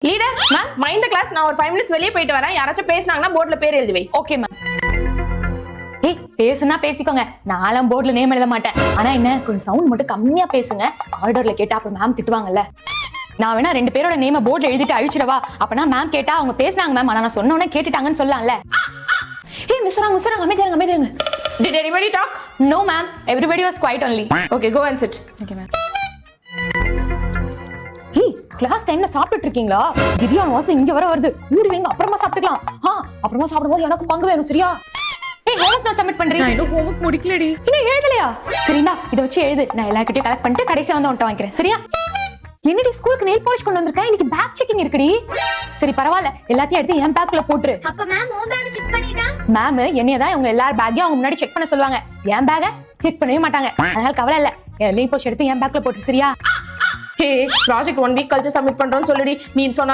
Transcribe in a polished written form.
Leader ma'am mind class நான் ஒரு 5 minutes வெளியே போயிட்டு வரேன். யாராச்சும் பேசினாங்கன்னா போர்ட்ல பேர் எழுதி வை. Okay ma'am. ஏய் பேசுனா பேசிக்கோங்க, நானும் போர்ட்ல நேம் எழுத மாட்டேன். ஆனா என்ன கொஞ்சம் சவுண்ட் மட்டும் கம்மியா பேசுங்க, காரிடோர்ல கேட்டா அப்புறம் மேம் திட்டுவாங்கல்ல. நான் வேணா 2 பேரோட நேம போர்ட்ல எழுதிட்டு அழிச்சிடவா? அப்பனா மேம் கேட்டா அவங்க பேசுனாங்க மேம், ஆனா நான் சொன்ன உடனே கேட்டுட்டாங்கன்னு சொல்லலாம்ல. ஏய் miss அமைதியாங்க. Did anybody talk? No ma'am, everybody was quiet only. Okay, go and sit. Okay ma'am. ஏய் கிளாஸ் டைம்ல சாப்பிட்டுட்டு இருக்கீங்களா? பிரியாணி வாசம் இங்க வர வருது. மூடிவீங்க, அப்புறமா சாப்பிட்டுக்கலாம். அப்புறமா சாப்பிடும்போது எனக்கு பங்கு வேணும், சரியா? ஏய் ஹோம்வொர்க் நான் சப்மிட் பண்றேன். நான் இன்னும் ஹோம்வொர்க் முடிக்கலடி. இன்னும் எழுதலையா? சரிடா, இத வச்சு எழுது. நான் எல்லார்கிட்டயும் கலெக்ட் பண்ணிட்டு கடைசியா வந்து உன்ட்ட வாங்கிக்கிறேன், சரியா? என்னடி ஸ்கூலுக்கு நெயில் பாலிஷ் கொண்டு வந்திருக்கேன், இன்னைக்கு பேக் செக்கிங் இருக்குடி. சரி பரவாயில்ல, எல்லாத்தையும் எடுத்து என் பேக்ல போட்டுரு. அப்ப மேம் உன் பேக் செக் பண்ணிட்டா? மேம் என்னையதான் இவங்க எல்லார் பேக்கையும் அவங்க முன்னாடி செக் பண்ண சொல்லுவாங்க, என் பேக்கை செக் பண்ணவே மாட்டாங்க. அதனால கவலை இல்ல, நெயில் பாலிஷ் எடுத்து என் பேக்ல போட்டு, சரியா? ஹே ப்ராஜெக்ட் 1 week கழிச்சு சப்மிட் பண்றோம்னு சொல்லுடி. நீ சொன்ன